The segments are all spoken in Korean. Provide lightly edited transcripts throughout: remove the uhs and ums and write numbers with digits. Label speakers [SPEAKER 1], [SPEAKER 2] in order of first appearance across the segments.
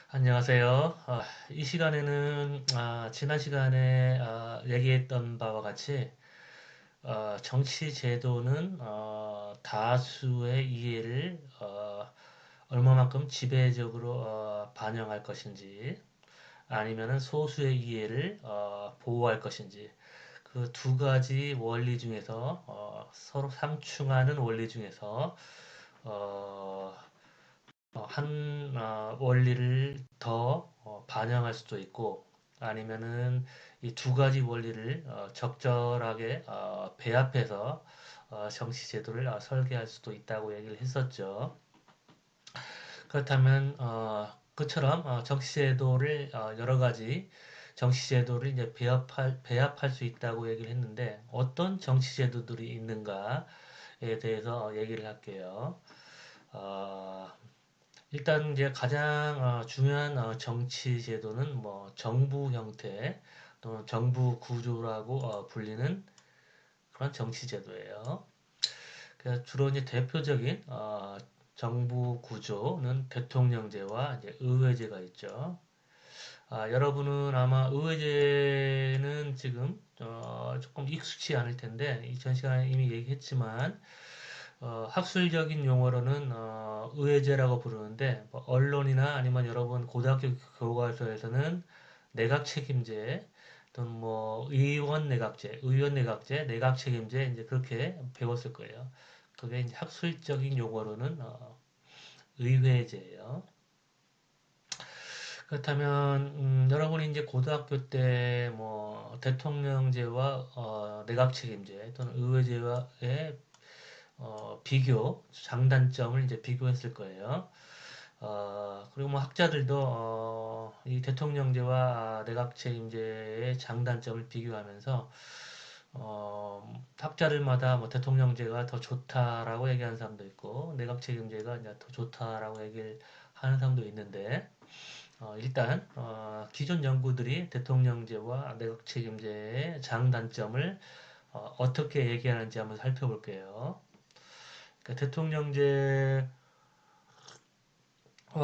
[SPEAKER 1] 안녕하세요. 이 시간에는 지난 시간에 얘기했던 바와 같이 정치 제도는 다수의 이해를 얼마만큼 지배적으로 반영할 것인지 아니면은 소수의 이해를 보호할 것인지 그 두 가지 원리 중에서 서로 상충하는 원리 중에서 어, 원리를 더 반영할 수도 있고 아니면은 이 두 가지 원리를 적절하게 배합해서 정치 제도를 설계할 수도 있다고 얘기를 했었죠. 그렇다면 그처럼 정치 제도를 여러 가지 정치 제도를 이제 배합할 수 있다고 얘기를 했는데 어떤 정치 제도들이 있는가에 대해서 얘기를 할게요. 어, 일단 이제 가장 중요한 정치 제도는 뭐 정부 형태 또는 정부 구조라고 불리는 그런 정치 제도예요. 그래서 주로 이제 대표적인 정부 구조는 대통령제와 이제 의회제가 있죠. 여러분은 아마 의회제는 지금 조금 익숙치 않을 텐데 이전 시간에 이미 얘기했지만 학술적인 용어로는 의회제라고 부르는데 뭐 언론이나 아니면 여러분 고등학교 교과서에서는 내각 책임제 또는 뭐 의원 내각제, 내각 책임제 이제 그렇게 배웠을 거예요. 그게 이제 학술적인 용어로는 의회제예요. 그렇다면 여러분이 이제 고등학교 때 뭐 대통령제와 내각 책임제 또는 의회제와의 장단점을 이제 비교했을 거예요. 그리고 뭐 학자들도 이 대통령제와 내각제임제의 장단점을 비교하면서 학자들마다 뭐 대통령제가 더 좋다라고 얘기하는 사람도 있고 내각제임제가 이제 더 좋다라고 얘기를 하는 사람도 있는데 일단 기존 연구들이 대통령제와 내각책임제의 장단점을 어떻게 얘기하는지 한번 살펴볼게요. 그러니까 대통령제와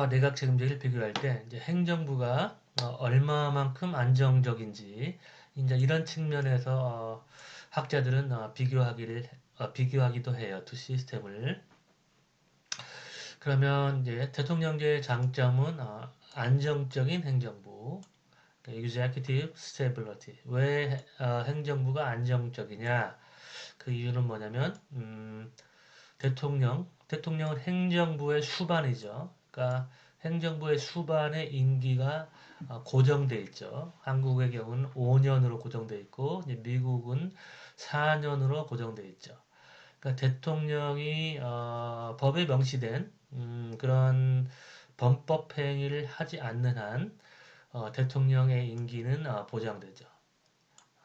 [SPEAKER 1] 내각 책임제를 비교할 때 이제 행정부가 얼마만큼 안정적인지 이제 이런 측면에서 학자들은 비교하기도 해요. 두 시스템을. 그러면 이제 대통령제의 장점은 안정적인 행정부, 그러니까 Executive Stability. 왜 행정부가 안정적이냐? 그 이유는 뭐냐면 대통령은 행정부의 수반이죠. 그러니까 행정부의 수반의 임기가 고정돼 있죠. 한국의 경우는 5년으로 고정돼 있고 미국은 4년으로 고정돼 있죠. 그러니까 대통령이 법에 명시된 그런 범법 행위를 하지 않는 한 대통령의 임기는 보장되죠.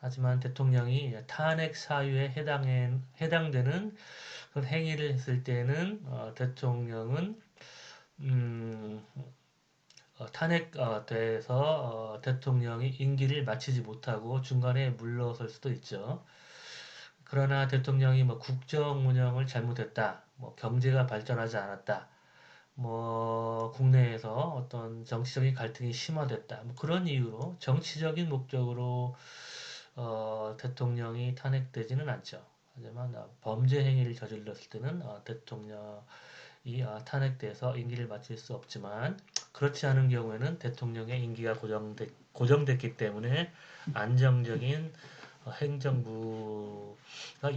[SPEAKER 1] 하지만 대통령이 탄핵 사유에 해당되는 그런 행위를 했을 때는 대통령은 음, 탄핵돼서 대통령이 임기를 마치지 못하고 중간에 물러설 수도 있죠. 그러나 대통령이 뭐 국정 운영을 잘못했다, 뭐 경제가 발전하지 않았다, 뭐 국내에서 어떤 정치적인 갈등이 심화됐다, 뭐 그런 이유로 정치적인 목적으로 대통령이 탄핵되지는 않죠. 하지만 범죄 행위를 저질렀을 때는 대통령이 탄핵돼서 임기를 마칠 수 없지만 그렇지 않은 경우에는 대통령의 임기가 고정됐기 때문에 안정적인 행정부가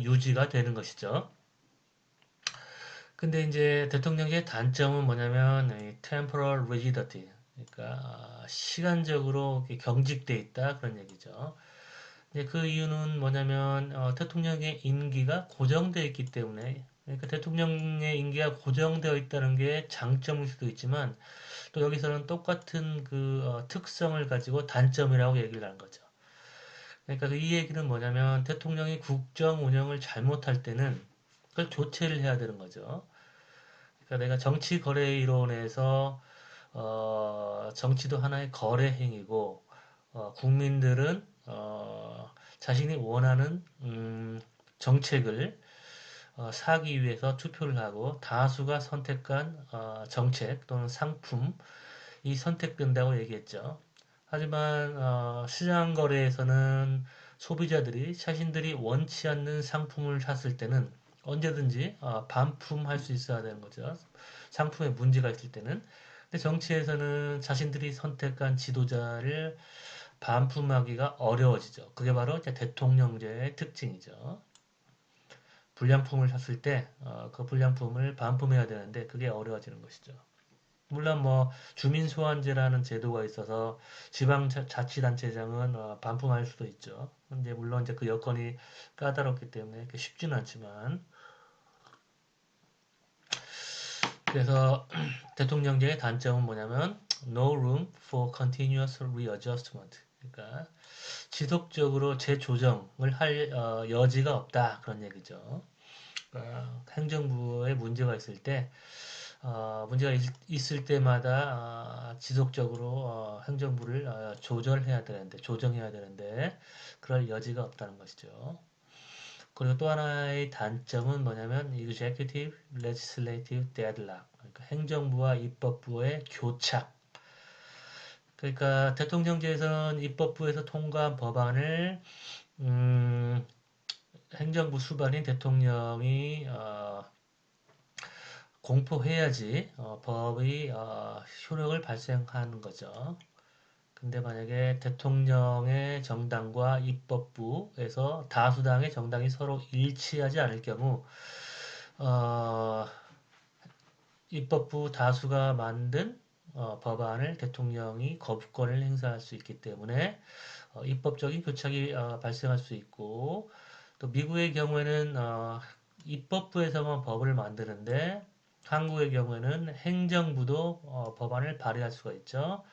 [SPEAKER 1] 유지가 되는 것이죠. 근데 이제 대통령의 단점은 뭐냐면 이 temporal rigidity, 그러니까 시간적으로 경직돼 있다 그런 얘기죠. 이제 그 이유는 뭐냐면 대통령의 임기가 고정되어 있기 때문에 그러니까 대통령의 임기가 고정되어 있다는 게 장점일 수도 있지만 또 여기서는 똑같은 그 특성을 가지고 단점이라고 얘기를 하는 거죠. 그러니까 이 얘기는 뭐냐면 대통령이 국정 운영을 잘못할 때는 그걸 교체를 해야 되는 거죠. 그러니까 내가 정치 거래 이론에서 정치도 하나의 거래 행위고 국민들은 자신이 원하는 정책을 사기 위해서 투표를 하고 다수가 선택한 정책 또는 상품 선택된다고 얘기했죠. 하지만 시장 거래에서는 소비자들이 자신들이 원치 않는 상품을 샀을 때는 언제든지 반품할 수 있어야 되는 거죠. 상품에 문제가 있을 때는. 근데 정치에서는 자신들이 선택한 지도자를 반품하기가 어려워지죠. 그게 바로 이제 대통령제의 특징이죠. 불량품을 샀을 때 그 불량품을 반품해야 되는데 그게 어려워지는 것이죠. 물론 뭐 주민소환제라는 제도가 있어서 지방자치단체장은 반품할 수도 있죠. 근데 물론 이제 그 여건이 까다롭기 때문에 쉽지는 않지만 그래서 대통령제의 단점은 뭐냐면 no room for continuous readjustment. 그러니까 지속적으로 재조정을 할 여지가 없다 그런 얘기죠. 행정부에 문제가 있을 때 문제가 있을 때마다 지속적으로 행정부를 조절해야 되는데 조정해야 되는데 그럴 여지가 없다는 것이죠. 그리고 또 하나의 단점은 뭐냐면 executive legislative deadlock 그러니까 행정부와 입법부의 교착. 그러니까 대통령제에서는 입법부에서 통과한 법안을 음, 행정부 수반인 대통령이 공포해야지 법의 효력을 발생하는 거죠. 근데 만약에 대통령의 정당과 입법부에서 다수당의 정당이 서로 일치하지 않을 경우 어, 입법부 다수가 만든 법안을 대통령이 거부권을 행사할 수 있기 때문에 입법적인 교착이 발생할 수 있고 또 미국의 경우에는 입법부에서만 법을 만드는데 한국의 경우에는 행정부도 법안을 발의할 수가 있죠.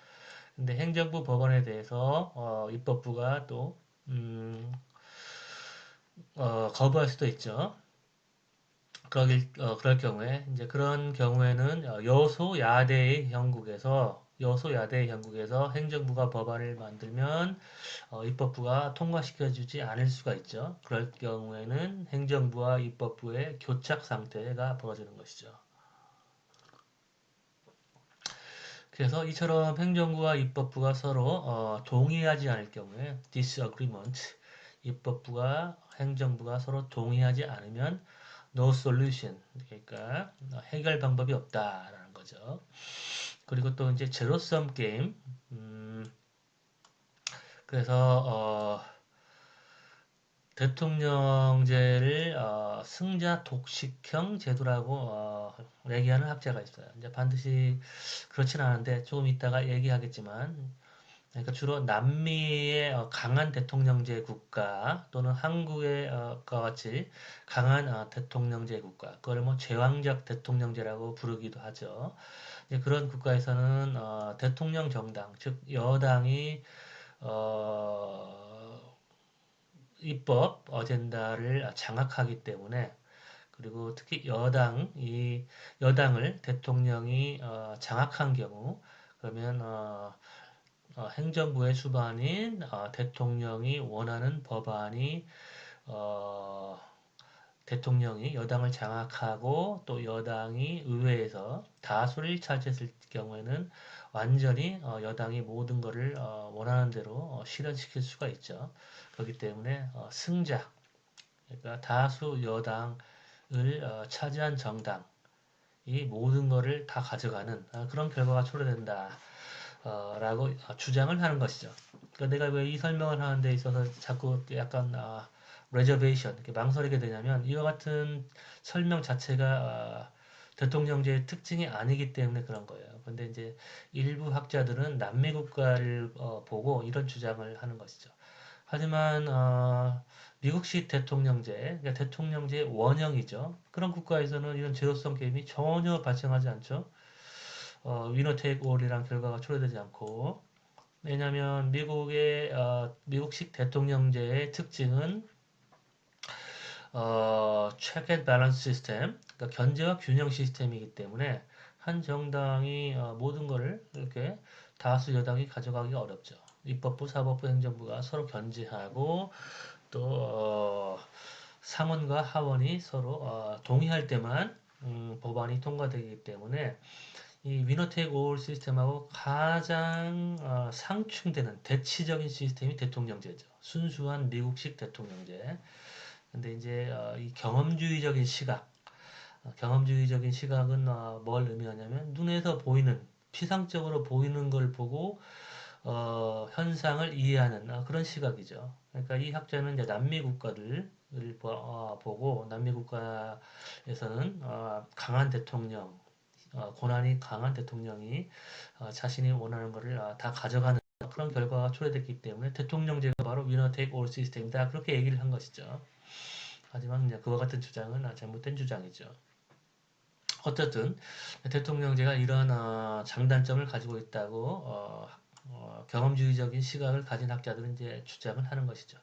[SPEAKER 1] 근데 행정부 법안에 대해서 입법부가 또 거부할 수도 있죠. 그럴 경우에 이제 그런 경우에는 여소야대의 형국에서 행정부가 법안을 만들면 입법부가 통과시켜주지 않을 수가 있죠. 그럴 경우에는 행정부와 입법부의 교착 상태가 벌어지는 것이죠. 그래서 이처럼 행정부와 입법부가 서로 동의하지 않을 경우에 disagreement, 입법부가 행정부가 서로 동의하지 않으면 no solution, 그러니까 해결 방법이 없다라는 거죠. 그리고 또 이제 제로섬 게임, 그래서 대통령제를 승자 독식형 제도라고 얘기하는 학자가 있어요. 이제 반드시 그렇진 않은데 조금 이따가 얘기하겠지만, 그러니까 주로 남미의 강한 대통령제 국가 또는 한국의 과 같이 강한 대통령제 국가, 그걸 뭐 제왕적 대통령제라고 부르기도 하죠. 이제 그런 국가에서는 대통령 정당, 즉 여당이 어, 입법 어젠다를 장악하기 때문에 그리고 특히 여당을 대통령이 장악한 경우 그러면 행정부의 수반인 대통령이 원하는 법안이 어, 대통령이 여당을 장악하고 또 여당이 의회에서 다수를 차지했을 경우에는 완전히 여당이 모든 것을 원하는 대로 실현시킬 수가 있죠. 그렇기 때문에 승자, 그러니까 다수 여당을 차지한 정당이 모든 것을 다 가져가는 그런 결과가 초래된다. 라고 주장을 하는 것이죠. 그러니까 내가 왜 이 설명을 하는 데 있어서 자꾸 약간 레저베이션, 이렇게 망설이게 되냐면 이와 같은 설명 자체가 대통령제의 특징이 아니기 때문에 그런 거예요. 근데 이제 일부 학자들은 남미 국가를 보고 이런 주장을 하는 것이죠. 하지만 미국식 대통령제, 그러니까 대통령제의 원형이죠. 그런 국가에서는 이런 제도성 게임이 전혀 발생하지 않죠. 위너 테이크 올이란 결과가 초래되지 않고 왜냐하면 미국식 대통령제의 특징은 체크 앤 밸런스 시스템, 그러니까 견제와 균형 시스템이기 때문에 한 정당이 모든 것을 이렇게 다수 여당이 가져가기가 어렵죠. 입법부, 사법부, 행정부가 서로 견제하고 또 상원과 하원이 서로 동의할 때만 법안이 통과되기 때문에 이 위너 테이크 올 시스템하고 가장 상충되는 대치적인 시스템이 대통령제죠. 순수한 미국식 대통령제. 근데 이제 이 경험주의적인 시각, 경험주의적인 시각은 뭘 의미하냐면 눈에서 보이는 피상적으로 보이는 걸 보고 현상을 이해하는 그런 시각이죠. 그러니까 이 학자는 이제 남미 국가들을 보고 남미 국가에서는 강한 대통령, 고난이 강한 대통령이 자신이 원하는 것을 다 가져가는 그런 결과가 초래됐기 때문에 대통령제가 바로 위너 테이크 올 시스템이다. 그렇게 얘기를 한 것이죠. 하지만 이제 그와 같은 주장은 잘못된 주장이죠. 어쨌든 대통령제가 이런 장단점을 가지고 있다고 경험주의적인 시각을 가진 학자들은 이제 주장을 하는 것이죠.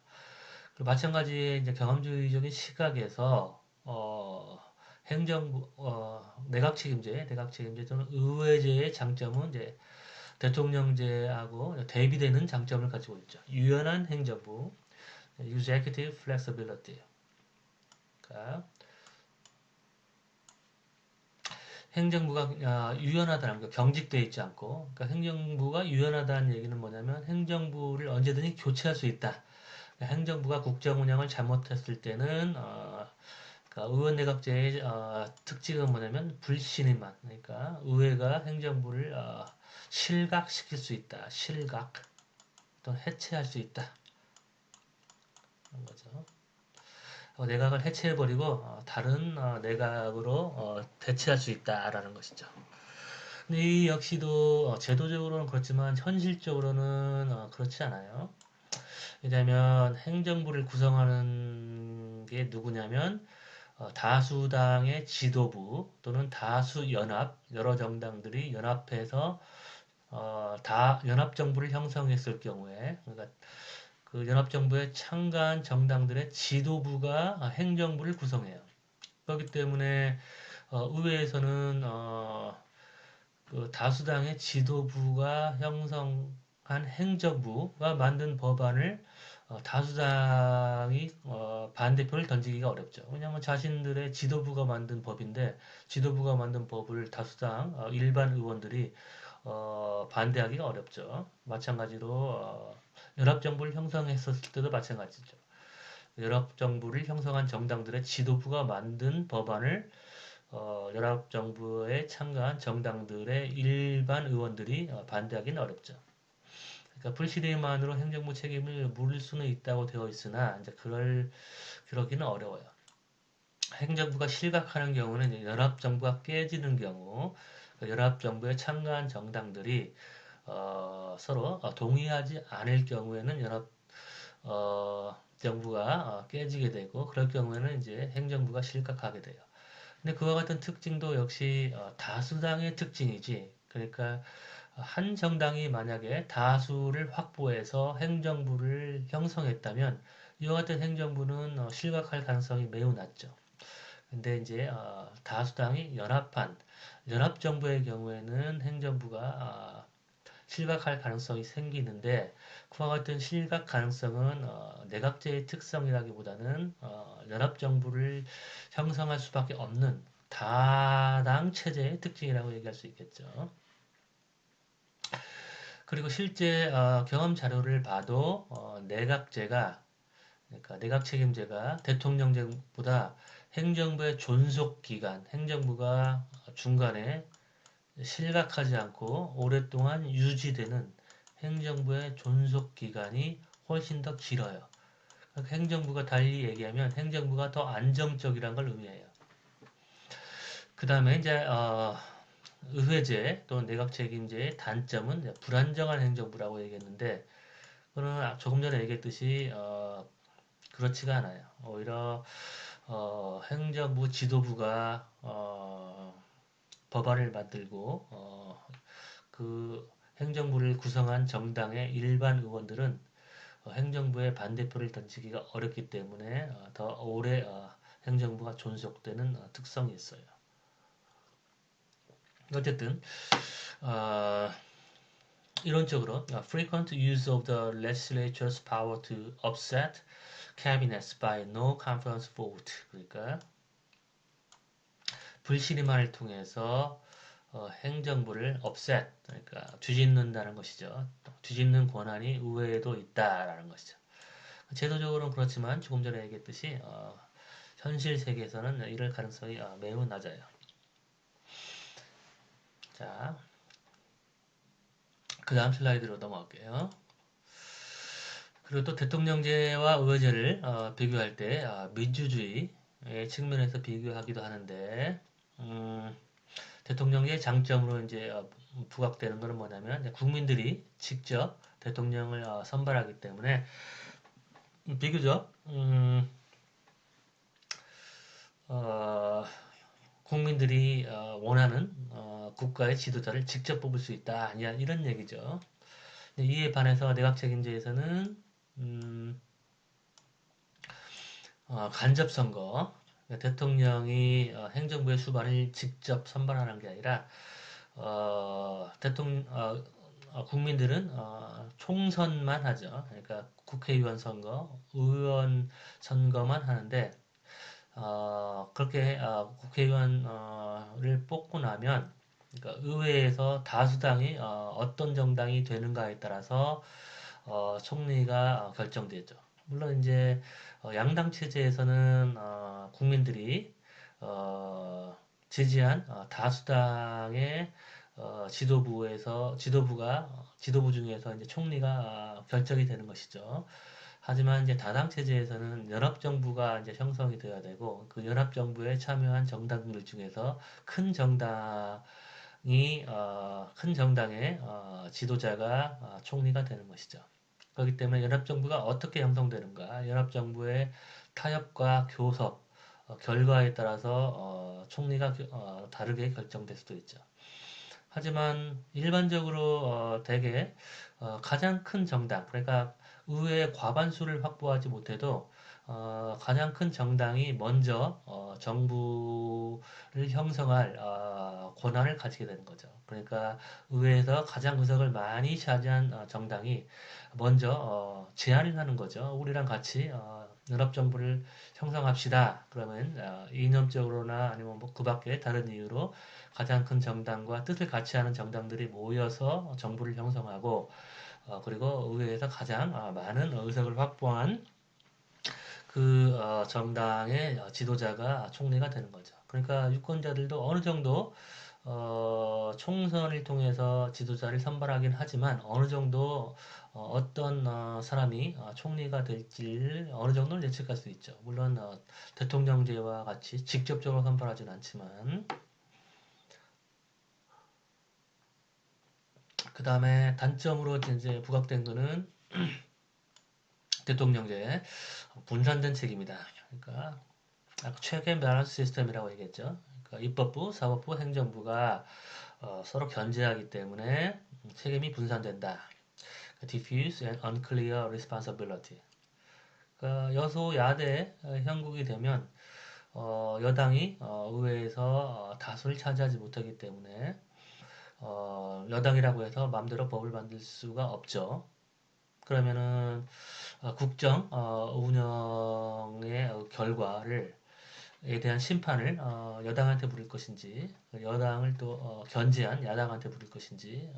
[SPEAKER 1] 그리고 마찬가지의 이제 경험주의적인 시각에서 행정부 내각 책임제 또는 의회제의 장점은 이제 대통령제하고 대비되는 장점을 가지고 있죠. 유연한 행정부, executive flexibility. 그러니까 행정부가 유연하다는 거, 경직되어 있지 않고, 그러니까 행정부가 유연하다는 얘기는 뭐냐면 행정부를 언제든지 교체할 수 있다. 그러니까 행정부가 국정 운영을 잘못했을 때는 그러니까 의원 내각제의 특징은 뭐냐면 불신임만, 그러니까 의회가 행정부를 실각시킬 수 있다. 실각 또 해체할 수 있다. 그런 거죠. 내각을 해체해버리고 다른 내각으로 대체할 수 있다라는 것이죠. 근데 이 역시도 제도적으로는 그렇지만 현실적으로는 그렇지 않아요. 왜냐하면 행정부를 구성하는 게 누구냐면 다수당의 지도부 또는 다수연합 여러 정당들이 연합해서 다 연합정부를 형성했을 경우에 그러니까 그 연합정부에 참가한 정당들의 지도부가 행정부를 구성해요. 그렇기 때문에 의회에서는 그 다수당의 지도부가 형성한 행정부가 만든 법안을 다수당이 반대표를 던지기가 어렵죠. 왜냐하면 자신들의 지도부가 만든 법인데 지도부가 만든 법을 다수당 일반 의원들이 반대하기가 어렵죠. 마찬가지로 연합정부를 형성했었을 때도 마찬가지죠. 연합정부를 형성한 정당들의 지도부가 만든 법안을 연합정부에 참가한 정당들의 일반 의원들이 반대하기는 어렵죠. 그러니까 불신임만으로 행정부 책임을 물을 수는 있다고 되어 있으나 이제 그러기는 어려워요. 행정부가 실각하는 경우는 연합정부가 깨지는 경우 그 연합정부에 참가한 정당들이 서로 동의하지 않을 경우에는 정부가 깨지게 되고 그럴 경우에는 이제 행정부가 실각하게 돼요. 근데 그와 같은 특징도 역시 다수당의 특징이지. 그러니까 한 정당이 만약에 다수를 확보해서 행정부를 형성했다면 이와 같은 행정부는 실각할 가능성이 매우 낮죠. 근데 이제 다수당이 연합한 연합정부의 경우에는 행정부가 실각할 가능성이 생기는데 그와 같은 실각 가능성은 내각제의 특성이라기보다는 연합정부를 형성할 수밖에 없는 다당 체제의 특징이라고 얘기할 수 있겠죠. 그리고 실제 경험 자료를 봐도 내각제가 그러니까 내각 책임제가 대통령제보다 행정부의 존속 기간, 행정부가 중간에 실각하지 않고 오랫동안 유지되는 행정부의 존속 기간이 훨씬 더 길어요. 그러니까 행정부가 달리 얘기하면 행정부가 더 안정적이라는 걸 의미해요. 그 다음에 이제 의회제 또는 내각 책임제의 단점은 불안정한 행정부라고 얘기했는데 그거는 조금 전에 얘기했듯이 그렇지가 않아요. 오히려 행정부 지도부가 법안을 만들고 그 행정부를 구성한 정당의 일반 의원들은 행정부의 반대표를 던지기가 어렵기 때문에 더 오래 행정부가 존속되는 특성이 있어요. 어쨌든 어, 이론적으로 frequent use of the legislature's power to upset cabinets by no confidence vote 그러니까 불신임안을 통해서 행정부를 offset, 그러니까 뒤집는다는 것이죠. 뒤집는 권한이 의회에도 있다라는 것이죠. 제도적으로는 그렇지만 조금 전에 얘기했듯이 현실 세계에서는 이럴 가능성이 매우 낮아요. 자, 그 다음 슬라이드로 넘어갈게요. 그리고 또 대통령제와 의회제를 비교할 때 민주주의의 측면에서 비교하기도 하는데 대통령의 장점으로 이제 부각되는 것은 뭐냐면 이제 국민들이 직접 대통령을 선발하기 때문에 비교적 어, 국민들이 원하는 국가의 지도자를 직접 뽑을 수 있다. 이런 얘기죠. 이에 반해서 내각 책임제에서는 간접 선거, 그러니까 대통령이 행정부의 수반을 직접 선발하는 게 아니라 대통령 국민들은 총선만 하죠. 그러니까 국회의원 선거, 의원 선거만 하는데 그렇게 국회의원을 뽑고 나면 그러니까 의회에서 다수당이 어떤 정당이 되는가에 따라서 총리가 결정되죠. 물론 이제 양당 체제에서는 국민들이 지지한 다수당의 지도부 중에서 이제 총리가 결정이 되는 것이죠. 하지만 이제 다당 체제에서는 연합정부가 이제 형성이 되어야 되고 그 연합정부에 참여한 정당들 중에서 큰 정당의 지도자가 총리가 되는 것이죠. 그렇기 때문에 연합정부가 어떻게 형성되는가, 연합정부의 타협과 교섭, 결과에 따라서 총리가 다르게 결정될 수도 있죠. 하지만 일반적으로 대개 가장 큰 정당, 그러니까 의회 과반수를 확보하지 못해도 가장 큰 정당이 먼저 정부를 형성할 권한을 가지게 되는 거죠. 그러니까 의회에서 가장 의석을 많이 차지한 정당이 먼저 제안을 하는 거죠. 우리랑 같이 연합정부를 형성합시다. 그러면 이념적으로나 아니면 뭐 그 밖에 다른 이유로 가장 큰 정당과 뜻을 같이 하는 정당들이 모여서 정부를 형성하고 그리고 의회에서 가장 많은 의석을 확보한 그 정당의 지도자가 총리가 되는 거죠. 그러니까 유권자들도 어느 정도 총선을 통해서 지도자를 선발하긴 하지만 어느 정도 어떤 사람이 총리가 될지 어느 정도는 예측할 수 있죠. 물론 대통령제와 같이 직접적으로 선발하진 않지만 그 다음에 단점으로 이제 부각된 거는 대통령제 분산된 책임이다. 그러니까 아까 최근 밸런스 시스템이라고 얘기했죠. 그러니까 입법부, 사법부, 행정부가 서로 견제하기 때문에 책임이 분산된다. diffuse and unclear responsibility. 그러니까 여소야대 형국이 되면 여당이 의회에서 다수를 차지하지 못하기 때문에 여당이라고 해서 마음대로 법을 만들 수가 없죠. 그러면은 국정 운영의 결과를 에 대한 심판을 여당한테 물을 것인지 여당을 또 견제한 야당한테 물을 것인지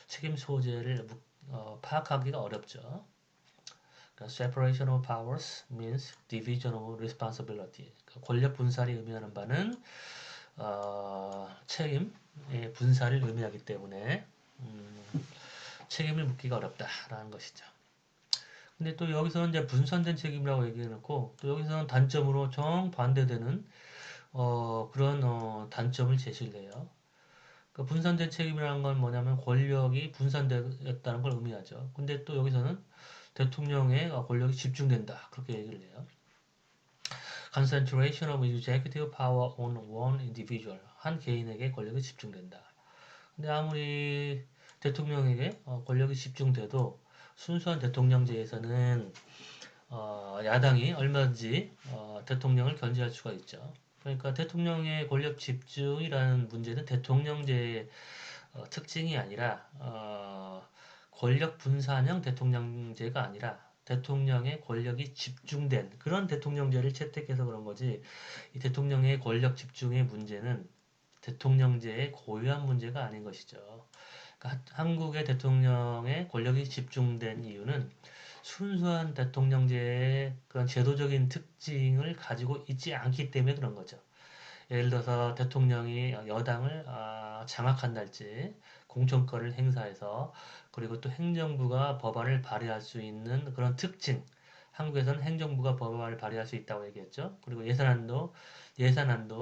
[SPEAKER 1] 책임 소재를 파악하기가 어렵죠. 그러니까 separation of powers means division of responsibility. 그러니까 권력 분산이 의미하는 바는 책임의 분산을 의미하기 때문에 책임을 묻기가 어렵다라는 것이죠. 근데 또 여기서는 이제 분산된 책임이라고 얘기해놓고 또 여기서는 단점으로 정반대되는 그런 단점을 제시를 해요. 그 분산된 책임이라는 건 뭐냐면 권력이 분산되었다는 걸 의미하죠. 근데 또 여기서는 대통령의 권력이 집중된다. 그렇게 얘기를 해요. Concentration of executive power on one individual. 한 개인에게 권력이 집중된다. 근데 아무리 대통령에게 권력이 집중돼도 순수한 대통령제에서는 야당이 얼마든지 대통령을 견제할 수가 있죠. 그러니까 대통령의 권력 집중이라는 문제는 대통령제의 특징이 아니라 권력 분산형 대통령제가 아니라 대통령의 권력이 집중된 그런 대통령제를 채택해서 그런 거지 이 대통령의 권력 집중의 문제는 대통령제의 고유한 문제가 아닌 것이죠. 그러니까 한국의 대통령의 권력이 집중된 이유는 순수한 대통령제의 그런 제도적인 특징을 가지고 있지 않기 때문에 그런 거죠. 예를 들어서 대통령이 여당을 장악한달지 공천권을 행사해서 그리고 또 행정부가 법안을 발의할 수 있는 그런 특징. 한국에서는 행정부가 법안을 발의할 수 있다고 얘기했죠. 그리고 예산안도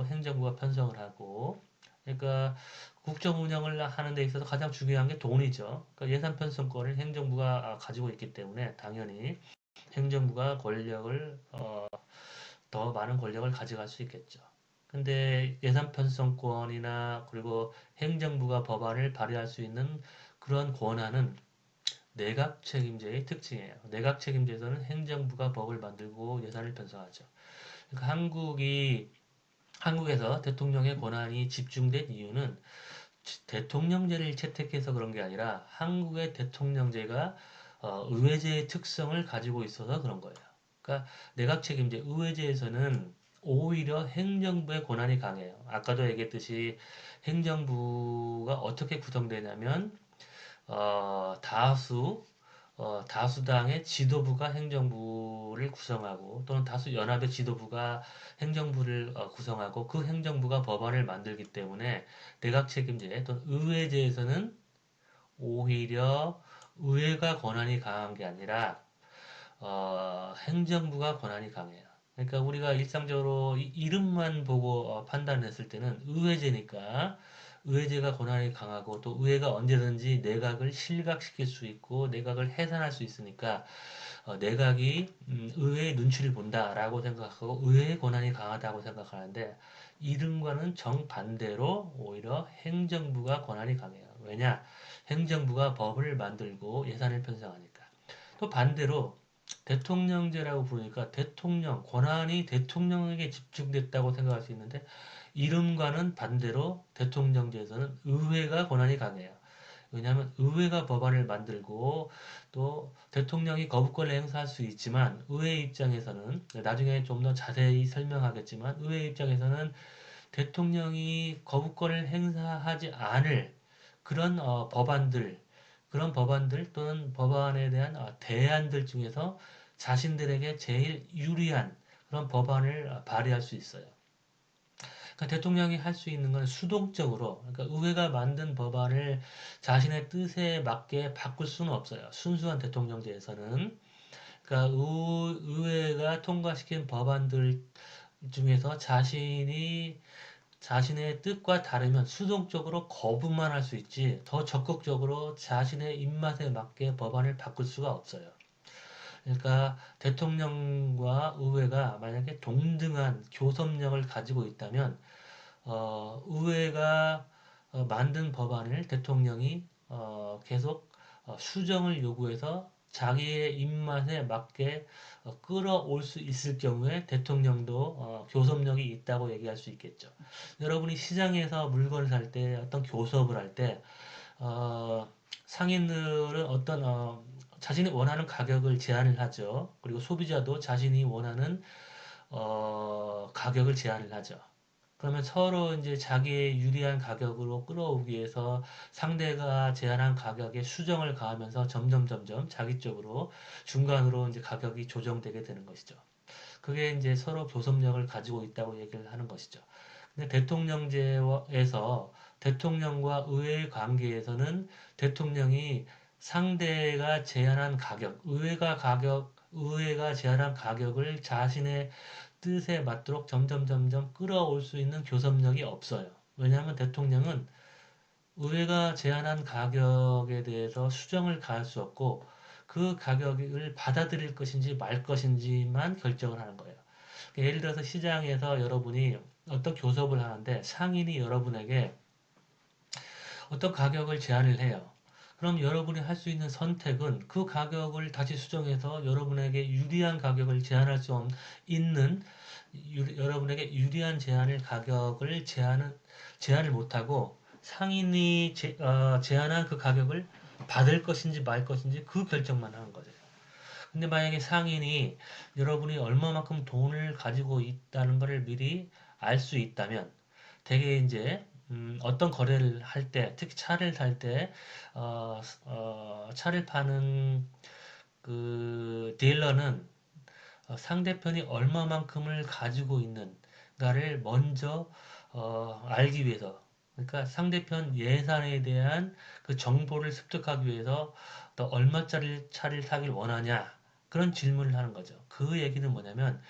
[SPEAKER 1] 행정부가 편성을 하고 그러니까 국정 운영을 하는 데 있어서 가장 중요한 게 돈이죠. 그러니까 예산 편성권을 행정부가 가지고 있기 때문에 당연히 행정부가 권력을 더 많은 권력을 가져갈 수 있겠죠. 근데 예산 편성권이나 그리고 행정부가 법안을 발의할 수 있는 그런 권한은 내각 책임제의 특징이에요. 내각 책임제에서는 행정부가 법을 만들고 예산을 편성하죠. 그러니까 한국에서 대통령의 권한이 집중된 이유는 대통령제를 채택해서 그런 게 아니라 한국의 대통령제가 의회제의 특성을 가지고 있어서 그런 거예요. 그러니까 내각 책임제 의회제에서는 오히려 행정부의 권한이 강해요. 아까도 얘기했듯이 행정부가 어떻게 구성되냐면 다수당의 지도부가 행정부를 구성하고 또는 다수 연합의 지도부가 행정부를 구성하고 그 행정부가 법안을 만들기 때문에 내각 책임제 또는 의회제에서는 오히려 의회가 권한이 강한 게 아니라 행정부가 권한이 강해요. 그러니까 우리가 일상적으로 이름만 보고 판단했을 때는 의회제니까 의회제가 권한이 강하고 또 의회가 언제든지 내각을 실각시킬 수 있고 내각을 해산할 수 있으니까 내각이 의회의 눈치를 본다라고 생각하고 의회의 권한이 강하다고 생각하는데 이름과는 정반대로 오히려 행정부가 권한이 강해요. 왜냐? 행정부가 법을 만들고 예산을 편성하니까. 또 반대로 대통령제라고 부르니까 권한이 대통령에게 집중됐다고 생각할 수 있는데 이름과는 반대로 대통령제에서는 의회가 권한이 강해요. 왜냐하면 의회가 법안을 만들고 또 대통령이 거부권을 행사할 수 있지만 의회 입장에서는 나중에 좀 더 자세히 설명하겠지만 의회 입장에서는 대통령이 거부권을 행사하지 않을 그런 그런 법안들 또는 법안에 대한 대안들 중에서 자신들에게 제일 유리한 그런 법안을 발의할 수 있어요. 그러니까 대통령이 할 수 있는 건 수동적으로, 그러니까 의회가 만든 법안을 자신의 뜻에 맞게 바꿀 수는 없어요. 순수한 대통령제에서는. 그러니까 의회가 통과시킨 법안들 중에서 자신의 뜻과 다르면 수동적으로 거부만 할 수 있지 더 적극적으로 자신의 입맛에 맞게 법안을 바꿀 수가 없어요. 그러니까 대통령과 의회가 만약에 동등한 교섭력을 가지고 있다면 의회가 만든 법안을 대통령이 계속 수정을 요구해서 자기의 입맛에 맞게 끌어올 수 있을 경우에 대통령도 교섭력이 있다고 얘기할 수 있겠죠. 여러분이 시장에서 물건을 살 때 어떤 교섭을 할 때 상인들은 자신이 원하는 가격을 제안을 하죠. 그리고 소비자도 자신이 원하는 가격을 제안을 하죠. 그러면 서로 이제 자기의 유리한 가격으로 끌어오기 위해서 상대가 제안한 가격에 수정을 가하면서 점점 자기 쪽으로 중간으로 이제 가격이 조정되게 되는 것이죠. 그게 이제 서로 교섭력을 가지고 있다고 얘기를 하는 것이죠. 근데 대통령제에서 대통령과 의회의 관계에서는 대통령이 상대가 제안한 의회가 제안한 가격을 자신의 뜻에 맞도록 점점 끌어올 수 있는 교섭력이 없어요. 왜냐하면 대통령은 의회가 제안한 가격에 대해서 수정을 가할 수 없고 그 가격을 받아들일 것인지 말 것인지만 결정을 하는 거예요. 예를 들어서 시장에서 여러분이 어떤 교섭을 하는데 상인이 여러분에게 어떤 가격을 제안을 해요. 그럼 여러분이 할 수 있는 선택은 그 가격을 다시 수정해서 여러분에게 유리한 가격을 제안할 수 있는 여러분에게 유리한 가격을 제안을 못하고 상인이 제안한 그 가격을 받을 것인지 말 것인지 그 결정만 하는 거죠. 근데 만약에 상인이 여러분이 얼마만큼 돈을 가지고 있다는 것을 미리 알 수 있다면 대개 이제 어떤 거래를 할 때, 특히 차를 살 때, 차를 파는 그 딜러는 상대편이 얼마만큼을 가지고 있는가를 먼저 알기 위해서, 그러니까 상대편 예산에 대한 그 정보를 습득하기 위해서 너 얼마짜리 차를 사길 원하냐? 그런 질문을 하는 거죠. 그 얘기는 뭐냐면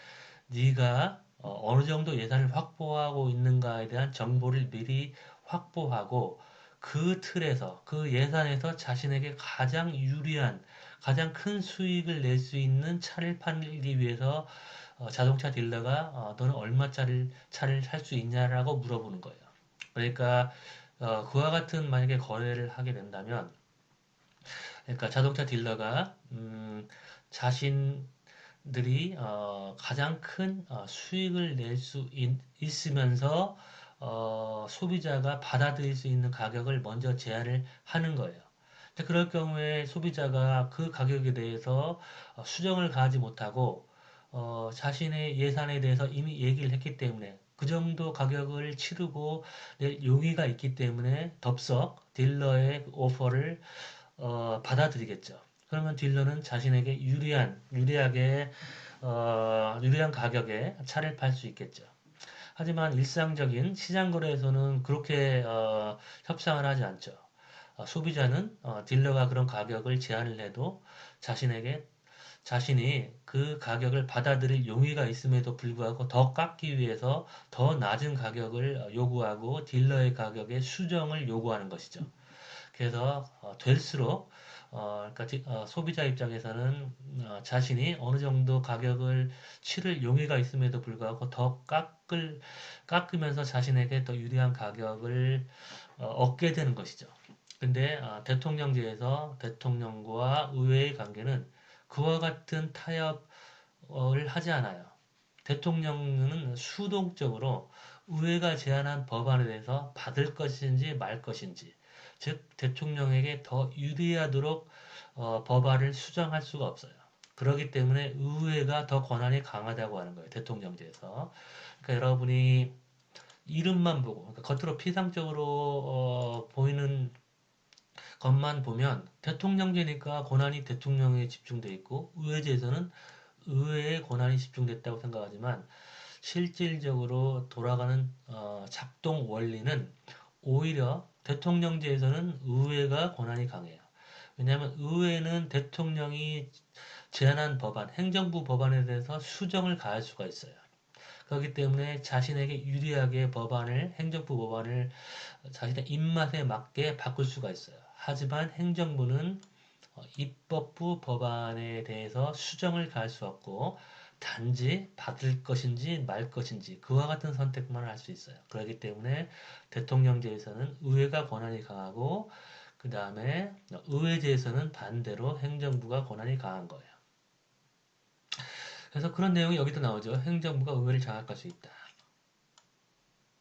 [SPEAKER 1] 네가 어느 정도 예산을 확보하고 있는가에 대한 정보를 미리 확보하고 그 틀에서 그 예산에서 자신에게 가장 유리한 가장 큰 수익을 낼 수 있는 차를 팔기 위해서 자동차 딜러가 너는 얼마짜리 차를 살 수 있냐라고 물어보는 거예요. 그러니까 그와 같은 만약에 거래를 하게 된다면 그러니까 자동차 딜러가 자신들이 가장 큰 수익을 낼 수 있으면서 소비자가 받아들일 수 있는 가격을 먼저 제안을 하는 거예요. 근데 그럴 경우에 소비자가 그 가격에 대해서 수정을 가하지 못하고 자신의 예산에 대해서 이미 얘기를 했기 때문에 그 정도 가격을 치르고 낼 용의가 있기 때문에 덥석 딜러의 오퍼를 받아들이겠죠. 그러면 딜러는 자신에게 유리한 가격에 차를 팔 수 있겠죠. 하지만 일상적인 시장 거래에서는 그렇게 협상을 하지 않죠. 소비자는 딜러가 그런 가격을 제안을 해도 자신에게 자신이 그 가격을 받아들일 용의가 있음에도 불구하고 더 깎기 위해서 더 낮은 가격을 요구하고 딜러의 가격의 수정을 요구하는 것이죠. 그래서 될수록 그러니까 소비자 입장에서는 자신이 어느 정도 가격을 치를 용의가 있음에도 불구하고 더 깎으면서 자신에게 더 유리한 가격을 얻게 되는 것이죠. 근데 대통령제에서 대통령과 의회의 관계는 그와 같은 타협을 하지 않아요. 대통령은 수동적으로 의회가 제안한 법안에 대해서 받을 것인지 말 것인지, 즉 대통령에게 더 유리하도록 법안을 수정할 수가 없어요. 그렇기 때문에 의회가 더 권한이 강하다고 하는 거예요. 대통령제에서. 그러니까 여러분이 이름만 보고, 그러니까 겉으로 피상적으로 보이는 것만 보면 대통령제니까 권한이 대통령에 집중돼 있고 의회제에서는 의회의 권한이 집중됐다고 생각하지만 실질적으로 돌아가는 작동 원리는 오히려 대통령제에서는 의회가 권한이 강해요. 왜냐하면 의회는 대통령이 제안한 법안, 행정부 법안에 대해서 수정을 가할 수가 있어요. 그렇기 때문에 자신에게 유리하게 행정부 법안을 자신의 입맛에 맞게 바꿀 수가 있어요. 하지만 행정부는 입법부 법안에 대해서 수정을 가할 수 없고 단지 받을 것인지 말 것인지 그와 같은 선택만 할 수 있어요. 그렇기 때문에 대통령제에서는 의회가 권한이 강하고 그 다음에 의회제에서는 반대로 행정부가 권한이 강한 거예요. 그래서 그런 내용이 여기도 나오죠. 행정부가 의회를 장악할 수 있다.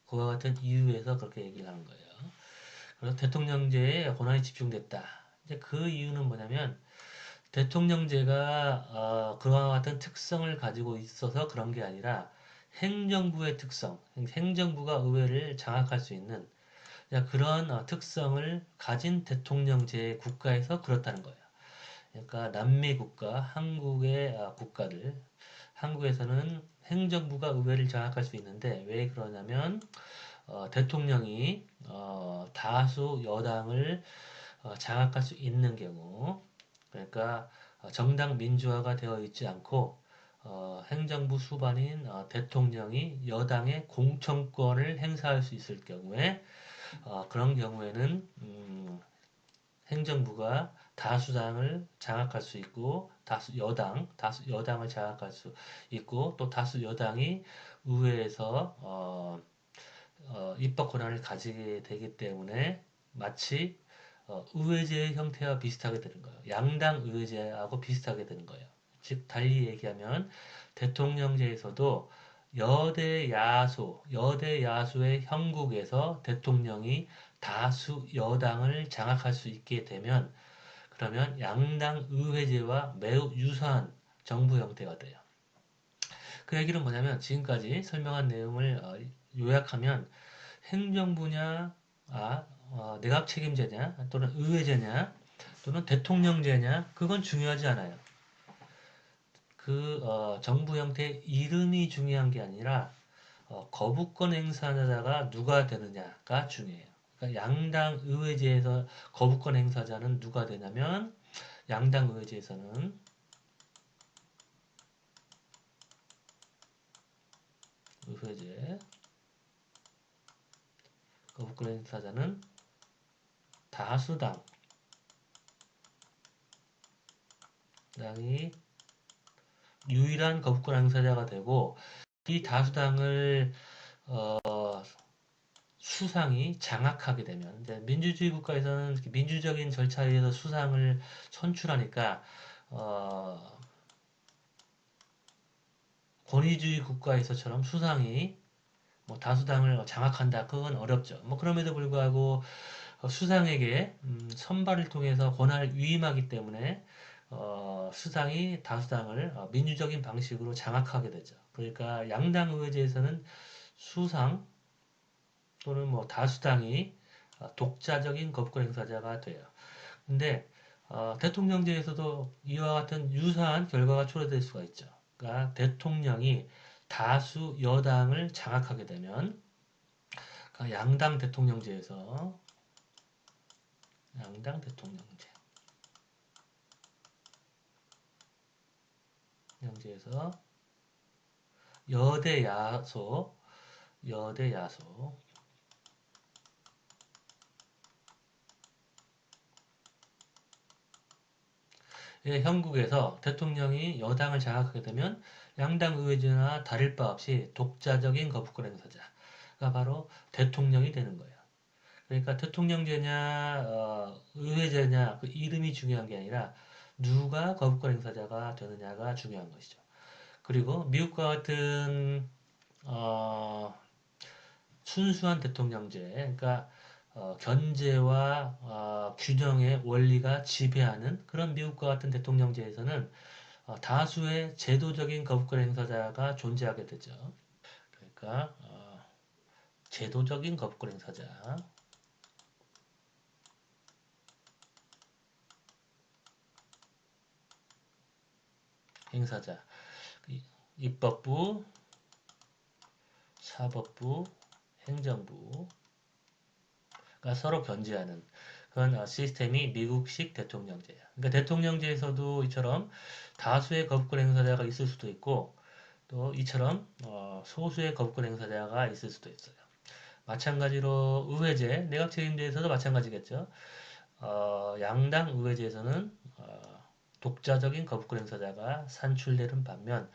[SPEAKER 1] 그와 같은 이유에서 그렇게 얘기를 하는 거예요. 그래서 대통령제에 권한이 집중됐다. 이제 그 이유는 뭐냐면 대통령제가 그와 같은 특성을 가지고 있어서 그런 게 아니라 행정부의 특성, 행정부가 의회를 장악할 수 있는 그런 특성을 가진 대통령제 국가에서 그렇다는 거예요. 그러니까 남미 국가, 한국의 국가들, 한국에서는 행정부가 의회를 장악할 수 있는데 왜 그러냐면 대통령이 다수 여당을 장악할 수 있는 경우, 그러니까 정당 민주화가 되어 있지 않고 행정부 수반인 대통령이 여당의 공천권을 행사할 수 있을 경우에 그런 경우에는 행정부가 다수당을 장악할 수 있고 다수 여당을 장악할 수 있고 또 다수 여당이 의회에서 입법 권한을 가지게 되기 때문에 마치 의회제 형태와 비슷하게 되는 거예요. 양당 의회제하고 비슷하게 되는 거예요. 즉 달리 얘기하면 대통령제에서도 여대 야수의 형국에서 대통령이 다수 여당을 장악할 수 있게 되면 그러면 양당 의회제와 매우 유사한 정부 형태가 돼요. 그 얘기는 뭐냐면 지금까지 설명한 내용을 요약하면 행정부냐, 내각 책임제냐, 또는 의회제냐, 또는 대통령제냐, 그건 중요하지 않아요. 정부 형태의 이름이 중요한 게 아니라 거부권 행사자가 누가 되느냐가 중요해요. 그러니까 양당 의회제에서 거부권 행사자는 누가 되냐면 양당 의회제에서는 의회제 거부권 행사자는 다수당이 유일한 거부권 행사자가 되고 이 다수당을 수상이 장악하게 되면 이제 민주주의 국가에서는 민주적인 절차에 의해서 수상을 선출하니까 권위주의 국가에서처럼 수상이 뭐 다수당을 장악한다 그건 어렵죠. 뭐 그럼에도 불구하고 수상에게 선발을 통해서 권한을 위임하기 때문에 수상이 다수당을 민주적인 방식으로 장악하게 되죠. 그러니까 양당 의회제에서는 수상 또는 뭐 다수당이 독자적인 거부권 행사자가 돼요. 근데 대통령제에서도 이와 같은 유사한 결과가 초래될 수가 있죠. 그러니까 대통령이 다수 여당을 장악하게 되면 그러니까 양당 대통령제 영제에서 여대 야소 여대 야소 형국에서 대통령이 여당을 장악하게 되면 양당 의회제나 다를 바 없이 독자적인 거부권 행사자가 바로 대통령이 되는 거예요. 그러니까 대통령제냐 의회제냐 그 이름이 중요한 게 아니라 누가 거부권 행사자가 되느냐가 중요한 것이죠. 그리고 미국과 같은 어, 순수한 대통령제, 그러니까 견제와 균형의 원리가 지배하는 그런 미국과 같은 대통령제에서는 다수의 제도적인 거부권 행사자가 존재하게 되죠. 그러니까 제도적인 거부권 행사자, 입법부, 사법부, 행정부가 서로 견제하는 그런 시스템이 미국식 대통령제예요. 그러니까 대통령제에서도 이처럼 다수의 거부권 행사자가 있을 수도 있고 또 이처럼 소수의 거부권 행사자가 있을 수도 있어요. 마찬가지로 의회제, 내각 책임제에서도 마찬가지겠죠. 양당 의회제에서는 독자적인 거부권 행사자가 산출되는 반면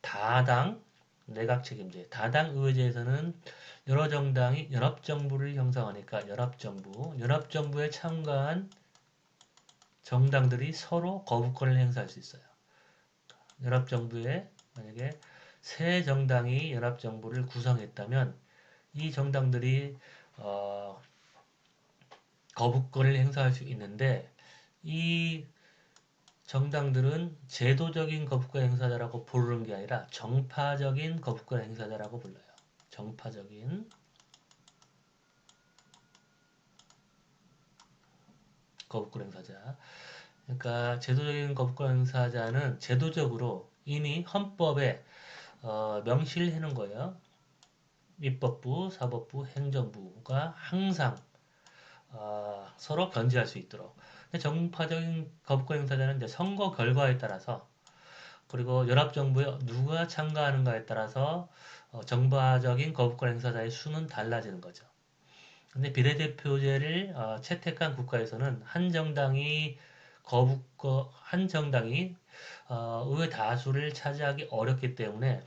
[SPEAKER 1] 다당 내각 책임제, 다당 의회제에서는 여러 정당이 연합정부를 형성하니까 연합정부에 참가한 정당들이 서로 거부권을 행사할 수 있어요. 연합정부에 만약에 세 정당이 연합정부를 구성했다면 이 정당들이 거부권을 행사할 수 있는데 이 정당들은 제도적인 거부권 행사자라고 부르는 게 아니라 정파적인 거부권 행사자라고 불러요. 정파적인 거부권 행사자. 그러니까 제도적인 거부권 행사자는 제도적으로 이미 헌법에 명시를 해놓은 거예요. 입법부, 사법부, 행정부가 항상 서로 견제할 수 있도록. 근데 정파적인 거부권 행사자는 이제 선거 결과에 따라서 그리고 연합정부에 누가 참가하는가에 따라서 정파적인 거부권 행사자의 수는 달라지는 거죠. 근데 비례대표제를 채택한 국가에서는 한 정당이 의회 다수를 차지하기 어렵기 때문에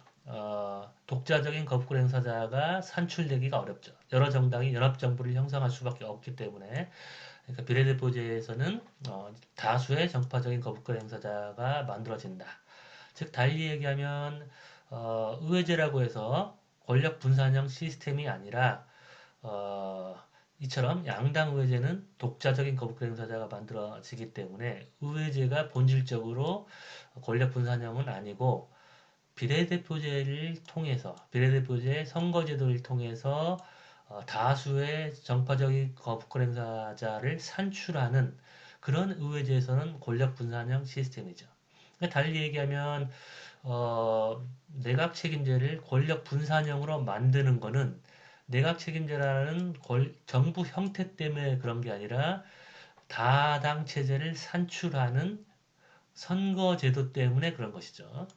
[SPEAKER 1] 독자적인 거부권 행사자가 산출되기가 어렵죠. 여러 정당이 연합정부를 형성할 수밖에 없기 때문에 그러니까 비례대표제에서는 다수의 정파적인 거부권 행사자가 만들어진다. 즉 달리 얘기하면 의회제라고 해서 권력 분산형 시스템이 아니라 이처럼 양당 의회제는 독자적인 거부권 행사자가 만들어지기 때문에 의회제가 본질적으로 권력 분산형은 아니고 비례대표제 선거제도를 통해서 다수의 정파적인 거부권 행사자를 산출하는 그런 의회제에서는 권력 분산형 시스템이죠. 그러니까 달리 얘기하면 내각 책임제를 권력 분산형으로 만드는 거는 내각 책임제라는 정부 형태 때문에 그런 게 아니라 다당 체제를 산출하는 선거 제도 때문에 그런 것이죠.